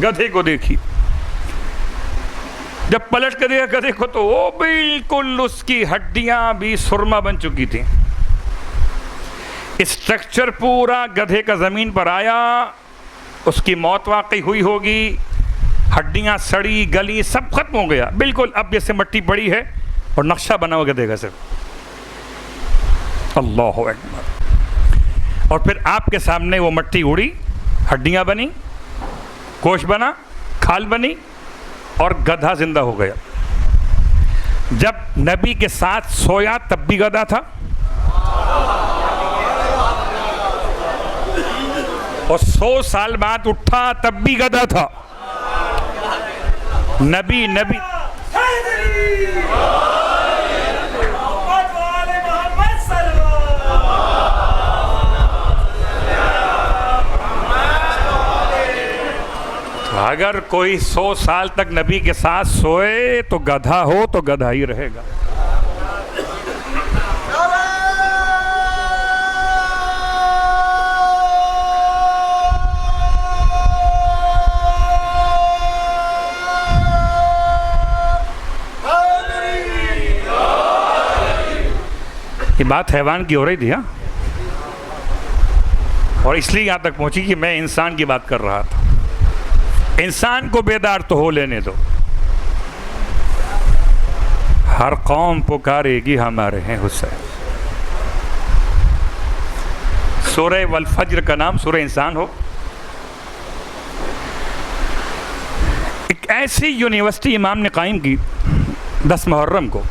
گدھے کو دیکھیے۔ جب پلٹ کر دیکھا گدھے کو تو وہ بالکل اس کی ہڈیاں بھی سرما بن چکی تھیں، اسٹرکچر پورا گدھے کا زمین پر آیا، اس کی موت واقع ہوئی ہوگی، ہڈیاں سڑی گلی سب ختم ہو گیا بالکل، اب جیسے مٹی پڑی ہے اور نقشہ بنا ہوا گدھے کا صرف۔ اللہ اکبر۔ اور پھر آپ کے سامنے وہ مٹی اڑی، ہڈیاں بنی، گوشت بنا، کھال بنی، اور گدھا زندہ ہو گیا۔ جب نبی کے ساتھ سویا تب بھی گدھا تھا، اور 100 سال بعد اٹھا تب بھی گدھا تھا۔ نبی اگر کوئی 100 سال تک نبی کے ساتھ سوئے تو گدھا ہو تو گدھا ہی رہے گا۔ یہ بات حیوان کی ہو رہی تھی، ہاں، اور اس لیے یہاں تک پہنچی کہ میں انسان کی بات کر رہا تھا۔ انسان کو بیدار تو ہو لینے دو، ہر قوم پکارے گی ہمارے ہیں حسین۔ سورہ والفجر کا نام سورہ انسان ہو۔ ایک ایسی یونیورسٹی امام نے قائم کی 10 محرم کو،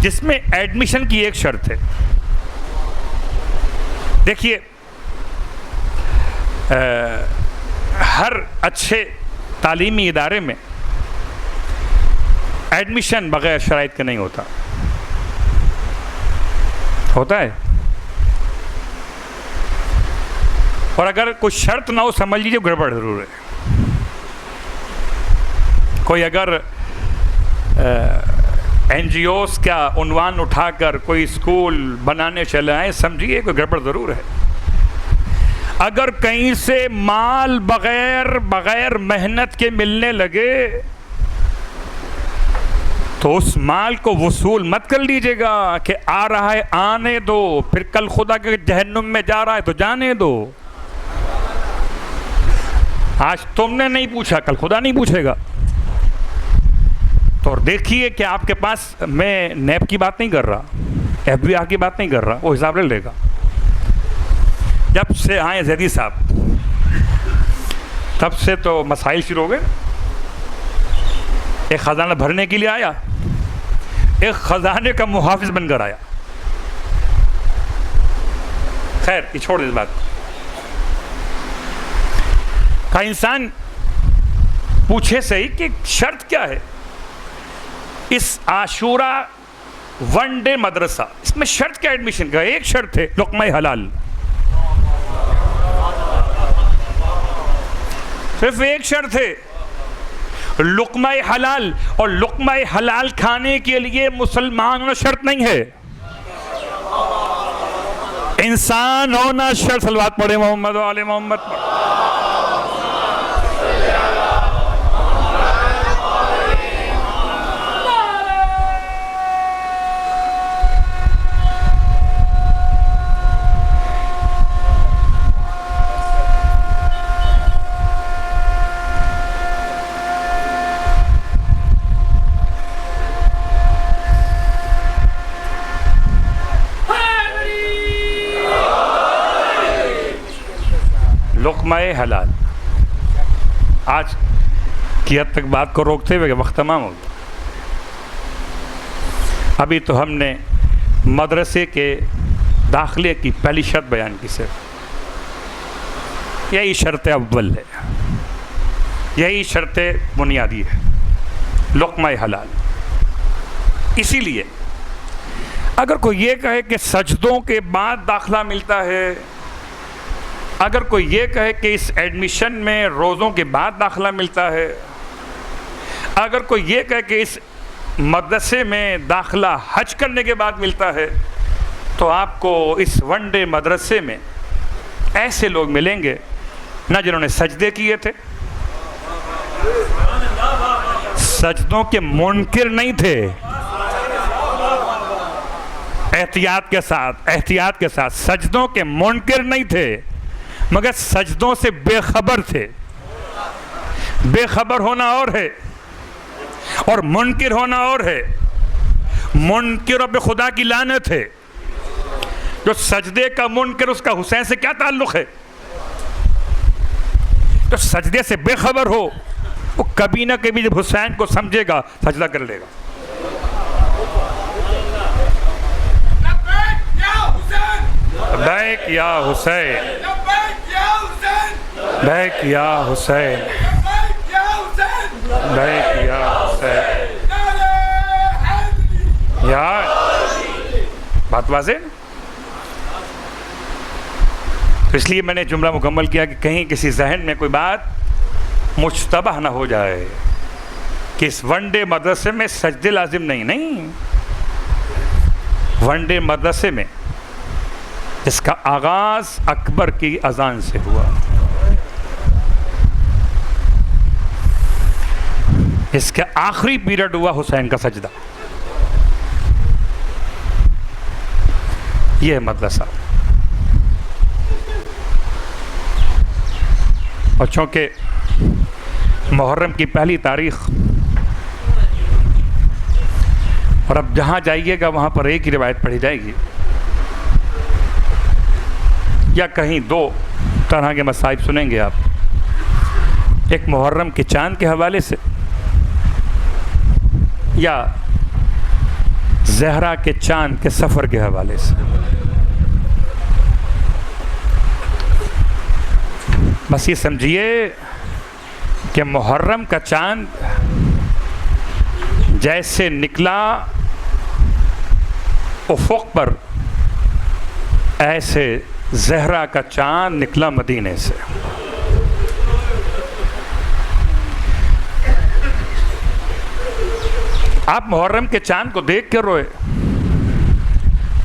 جس میں ایڈمیشن کی ایک شرط ہے۔ دیکھیے، ہر اچھے تعلیمی ادارے میں ایڈمیشن بغیر شرائط کے نہیں ہوتا، ہوتا ہے، اور اگر کوئی شرط نہ ہو سمجھ لیجیے گڑبڑ ضرور ہے۔ کوئی اگر این جی اوز کا عنوان اٹھا کر کوئی اسکول بنانے چلے آئے، سمجھیے کوئی گڑبڑ ضرور ہے۔ اگر کہیں سے مال بغیر محنت کے ملنے لگے تو اس مال کو وصول مت کر لیجیے گا کہ آ رہا ہے آنے دو، پھر کل خدا کے جہنم میں جا رہا ہے تو جانے دو۔ آج تم نے نہیں پوچھا، کل خدا نہیں پوچھے گا۔ تو دیکھیے کہ آپ کے پاس، میں نیب کی بات نہیں کر رہا، ایف بی آر کی بات نہیں کر رہا، وہ حساب لے لے گا۔ جب سے آئے زیدی صاحب تب سے تو مسائل شروع ہو گئے۔ ایک خزانہ بھرنے کے لیے آیا، ایک خزانے کا محافظ بن کر آیا۔ خیر یہ چھوڑ دے اس بات کا۔ انسان پوچھے صحیح کہ شرط کیا ہے اس عاشورہ 1 ڈے مدرسہ، اس میں شرط کیا ایڈمیشن کا؟ ایک شرط ہے لقمہ حلال، صرف ایک شرط ہے لقمہ حلال، اور لقمہ حلال کھانے کے لیے مسلمان ہونا شرط نہیں ہے، انسان ہونا شرط۔ صلوات پڑھے محمد و آل محمد۔ لقمہ حلال، آج کی حد تک بات کو روکتے ہوئے وقت تمام ہو گیا۔ ابھی تو ہم نے مدرسے کے داخلے کی پہلی شرط بیان کی، صرف یہی شرط اول ہے، یہی شرط بنیادی ہے، لقمہ حلال۔ اسی لیے اگر کوئی یہ کہے کہ سجدوں کے بعد داخلہ ملتا ہے، اگر کوئی یہ کہے کہ اس ایڈمیشن میں روزوں کے بعد داخلہ ملتا ہے، اگر کوئی یہ کہے کہ اس مدرسے میں داخلہ حج کرنے کے بعد ملتا ہے، تو آپ کو اس 1 ڈے مدرسے میں ایسے لوگ ملیں گے نہ جنہوں نے سجدے کیے تھے، سجدوں کے منکر نہیں تھے، احتیاط کے ساتھ سجدوں کے منکر نہیں تھے، مگر سجدوں سے بے خبر تھے۔ بے خبر ہونا اور ہے اور منکر ہونا اور ہے۔ منکروں پہ خدا کی لعنت ہے، جو سجدے کا منکر اس کا حسین سے کیا تعلق ہے؟ جو سجدے سے بے خبر ہو وہ کبھی نہ کبھی جب حسین کو سمجھے گا سجدہ کر لے گا. لبیک یا حسین، لبیک یا حسین، لبیک یا حسین. یا بات واضح نا؟ تو اس لیے میں نے جملہ مکمل کیا کہ کہیں کسی ذہن میں کوئی بات مشتبہ نہ ہو جائے کہ اس ون ڈے مدرسے میں سجدے لازم نہیں. ون ڈے مدرسے میں اس کا آغاز اکبر کی اذان سے ہوا، اس کا آخری پیریڈ ہوا حسین کا سجدہ. یہ ہے مدرسہ. اور چونکہ محرم کی پہلی تاریخ، اور اب جہاں جائیے گا وہاں پر ایک ہی روایت پڑھی جائے گی، یا کہیں دو طرح کے مصائب سنیں گے آپ. ایک محرم کے چاند کے حوالے سے، یا زہرا کے چاند کے سفر کے حوالے سے. بس یہ سمجھیے کہ محرم کا چاند جیسے نکلا افق پر، ایسے زہرا کا چاند نکلا مدینے سے. آپ محرم کے چاند کو دیکھ کر روئے،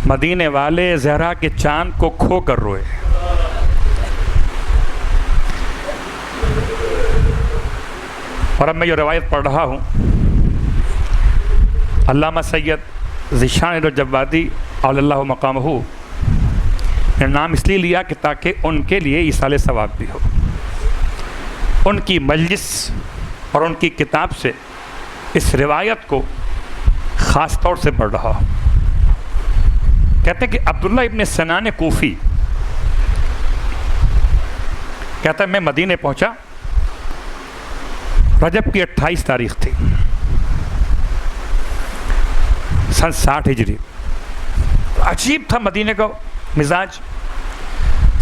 مدینے والے زہرا کے چاند کو کھو کر روئے. اور اب میں یہ روایت پڑھ رہا ہوں، علامہ سید ذیشان الجوادی علی اللہ مقامہ نے نام اس لیے لیا کہ تاکہ ان کے لیے ایصال ثواب بھی ہو. ان کی مجلس اور ان کی کتاب سے اس روایت کو خاص طور سے پڑھ رہا ہوں. کہتے ہیں کہ عبداللہ ابن سنان کوفی کہتا ہے میں مدینے پہنچا، رجب کی 28 تاریخ تھی، سن 60 ہجری. عجیب تھا مدینے کا مزاج،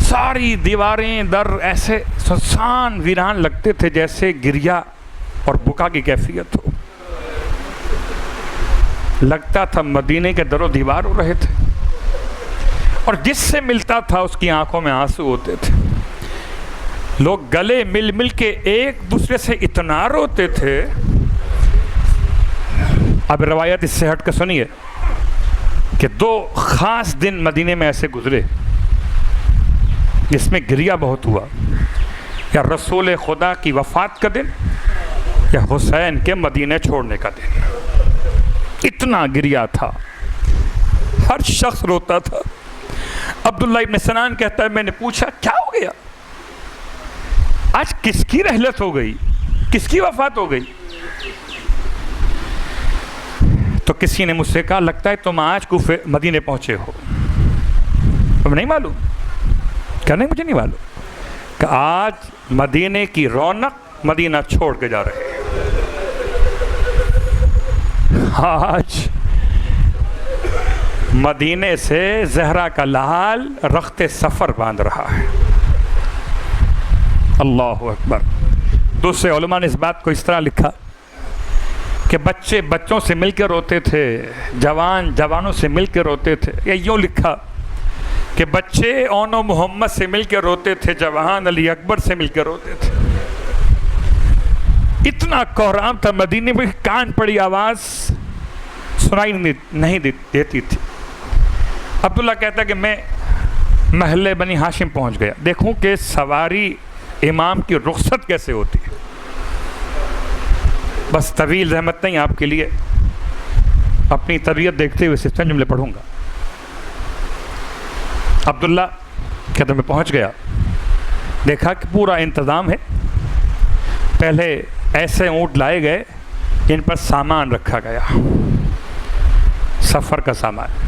ساری دیواریں در ایسے سنسان ویران لگتے تھے جیسے گریا اور بکا کی کیفیت ہو. لگتا تھا مدینے کے در و دیوار ہو رہے تھے، اور جس سے ملتا تھا اس کی آنکھوں میں آنسو ہوتے تھے. لوگ گلے مل مل کے ایک دوسرے سے اتنا روتے تھے. اب روایت اس سے ہٹ کر سنیے کہ 2 خاص دن مدینے میں ایسے گزرے جس میں گریا بہت ہوا، یا رسول خدا کی وفات کا دن یا حسین کے مدینے چھوڑنے کا دن. اتنا گریا تھا، ہر شخص روتا تھا. عبداللہ ابن سنان کہتا ہے میں نے پوچھا کیا ہو گیا، آج کس کی رحلت ہو گئی، کس کی وفات ہو گئی؟ تو کسی نے مجھ سے کہا لگتا ہے تم آج کوفے مدینے پہنچے ہو. تم نہیں معلوم؟ کیا نہیں، مجھے نہیں معلوم کہ آج مدینے کی رونق مدینہ چھوڑ کے جا رہے ہیں. آج مدینے سے زہرا کا لال رخت سفر باندھ رہا ہے. اللہ اکبر. دوسرے علماء نے اس بات کو اس طرح لکھا کہ بچے بچوں سے مل کے روتے تھے، جوان جوانوں سے مل کے روتے تھے. یا یوں لکھا کہ بچے اون و محمد سے مل کے روتے تھے، جوان علی اکبر سے مل کے روتے تھے. اتنا کوہرام تھا مدینے میں، کان پڑی آواز سنائی نہیں دیتی تھی. عبداللہ کہتا ہے کہ میں محلے بنی ہاشم پہنچ گیا. دیکھوں کہ سواری امام کی رخصت کیسے ہوتی ہے. بس طویل رحمت نہیں آپ کے لیے، اپنی طبیعت دیکھتے ہوئے صرف چند جملے پڑھوں گا. عبداللہ کہتا میں پہنچ گیا، دیکھا کہ پورا انتظام ہے. پہلے ایسے اونٹ لائے گئے جن پر سامان رکھا گیا، سفر کا سامان.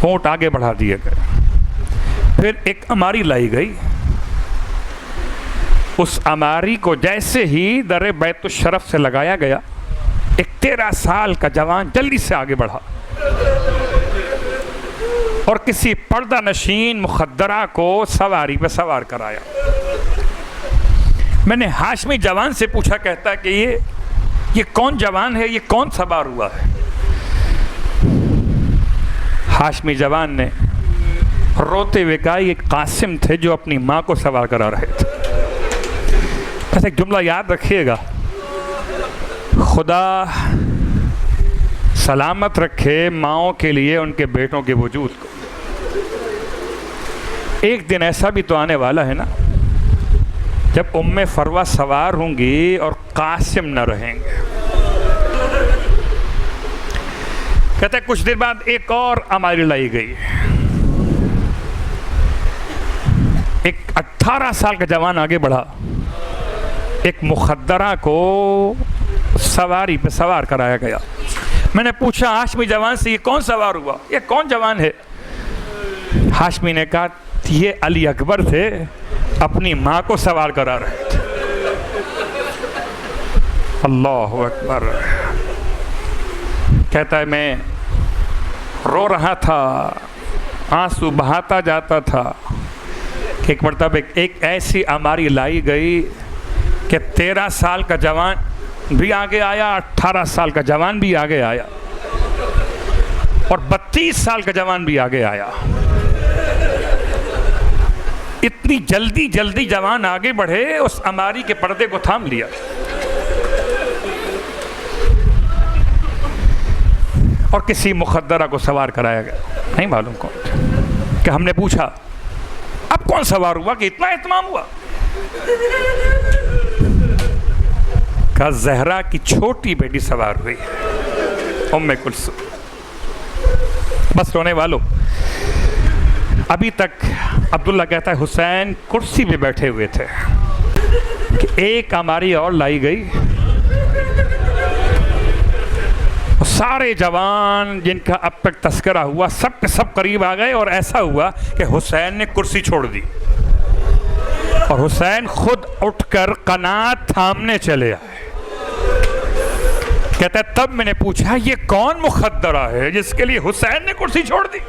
اونٹ آگے بڑھا دیے گئے. پھر ایک اماری لائی گئی. اس اماری کو جیسے ہی در بیت الشرف سے لگایا گیا، ایک 13 سال کا جوان جلدی سے آگے بڑھا اور کسی پردہ نشین مخدرہ کو سواری پہ سوار کرایا. میں نے ہاشمی جوان سے پوچھا، کہتا کہ یہ کون جوان ہے، یہ کون سوار ہوا ہے؟ ہاشمی جوان نے روتے ہوئے کہا یہ قاسم تھے جو اپنی ماں کو سوار کرا رہے تھے. بس ایک جملہ یاد رکھیے گا، خدا سلامت رکھے ماؤں کے لیے ان کے بیٹوں کے وجود کو. ایک دن ایسا بھی تو آنے والا ہے نا جب ام فروہ سوار ہوں گی اور قاسم نہ رہیں گے. کہتے ہیں کچھ دیر بعد ایک اور اماری لائی گئی. ایک 18 سال کا جوان آگے بڑھا، ایک مخدرہ کو سواری پہ سوار کرایا گیا. میں نے پوچھا ہاشمی جوان سے، یہ کون سوار ہوا، یہ کون جوان ہے؟ ہاشمی نے کہا یہ علی اکبر تھے، اپنی ماں کو سوار کرا رہے تھے. اللہ اکبر. کہتا ہے میں رو رہا تھا، آنسو بہاتا جاتا تھا کہ ایک مرتبہ ایک ایسی اماری لائی گئی کہ 13 سال کا جوان بھی آگے آیا، 18 سال کا جوان بھی آگے آیا اور 32 سال کا جوان بھی آگے آیا. اتنی جلدی جوان آگے بڑھے، اس اماری کے پردے کو تھام لیا. اور کسی مخدرہ کو سوار کرایا گیا، نہیں معلوم کون. کہ ہم نے پوچھا اب کون سوار ہوا کہ اتنا اہتمام ہوا؟ کہا زہرا کی چھوٹی بیٹی سوار ہوئی، ام کلثوم. بس رونے والوں، ابھی تک عبداللہ کہتا ہے حسین کرسی پہ بیٹھے ہوئے تھے کہ ایک اماری اور لائی گئی. سارے جوان جن کا اب تک تذکرہ ہوا سب کے سب قریب آ گئے، اور ایسا ہوا کہ حسین نے کرسی چھوڑ دی اور حسین خود اٹھ کر قناعت تھامنے چلے آئے. کہتا ہے تب میں نے پوچھا یہ کون مخدرہ ہے جس کے لیے حسین نے کرسی چھوڑ دی؟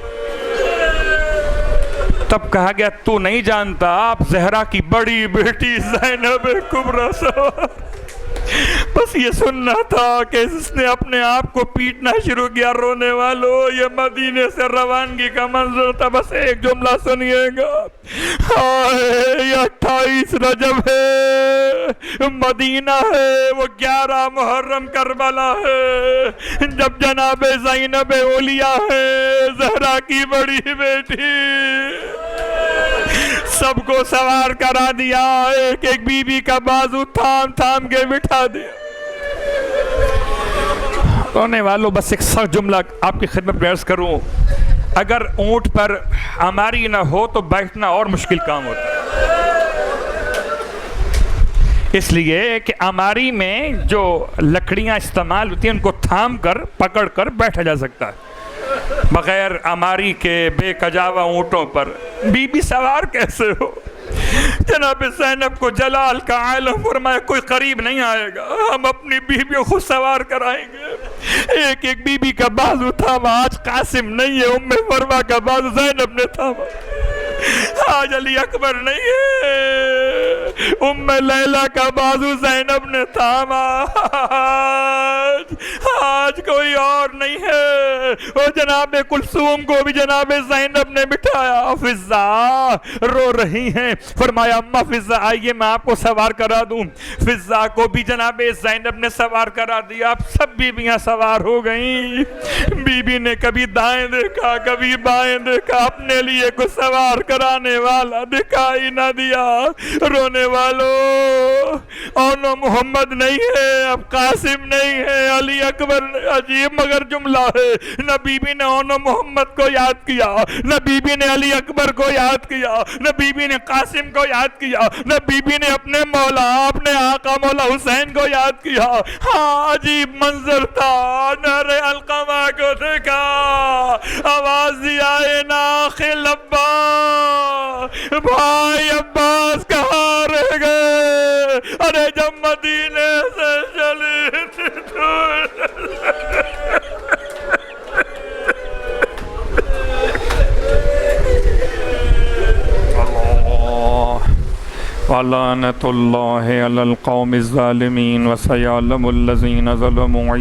تب کہا گیا تو نہیں جانتا، آپ زہرا کی بڑی بیٹی زینب کبریٰ سوار. بس یہ سننا تھا کہ اس نے اپنے آپ کو پیٹنا شروع کیا. رونے والوں، یہ مدینے سے روانگی کا منظر تھا. بس ایک جملہ سنیے گا، یہ 28 رجب ہے، مدینہ ہے، وہ 11 محرم کربلا ہے، جب جناب زینب اولیاء ہے، زہرا کی بڑی بیٹی، سب کو سوار کرا دیا، ایک ایک بی بی کا بازو تھام تھام کے بٹھا دیا. رونے والوں، بس ایک سخت جملہ آپ کی خدمت میں عرض کروں، اگر اونٹ پر اماری نہ ہو تو بیٹھنا اور مشکل کام ہوتا ہے. اس لیے کہ اماری میں جو لکڑیاں استعمال ہوتی ہیں ان کو تھام کر پکڑ کر بیٹھا جا سکتا ہے. بغیر اماری کے بے کجاوا اونٹوں پر بی بی سوار کیسے ہو؟ جناب زینب کو جلال کا عالم فرمایا کوئی قریب نہیں آئے گا، ہم اپنی بیویوں خود سوار کرائیں گے. ایک ایک بی بی کا بازو تھاما. آج قاسم نہیں ہے، ام فروہ کا بازو زینب نے تھاما. آج علی اکبر نہیں ہے، ام لیلہ کا بازو زینب نے تھاما. آج کوئی اور نہیں ہے، وہ جناب کلثوم کو بھی جناب زینب نے بٹھایا. فضا رو رہی ہیں، فرمایا اماں فضا آئیے میں آپ کو سوار کرا دوں. فضا کو بھی جناب زینب نے سوار کرا دیا. اب سب بیویاں سوار ہو گئیں. بی بی نے کبھی دائیں دیکھا کبھی بائیں دیکھا، اپنے لیے کو سوار کرانے والا دکھائی نہ دیا. رونے والوں، اونو محمد نہیں ہے، اب قاسم نہیں ہے، علی اکبر. عجیب مگر جملہ ہے، نہ بی بی نے اونو محمد کو یاد کیا، نہ بی بی نے علی اکبر کو یاد کیا، نہ بی بی نے قاسم کو یاد کیا، نہ بی بی نے اپنے مولا اپنے آقا مولا حسین کو یاد کیا. ہاں عجیب منظر تھا. نعرہ القمہ کو دیکھا، آواز دیا اے ناخل عباس، بھائی عباس کہاں رہ گئے؟ ارے جب مدینے سے چلی تھی تو وَلَعْنَةُ اللَّهِ عَلَى الْقَوْمِ الظَّالِمِينَ وَسَيَعْلَمُ الَّذِينَ ظَلَمُوا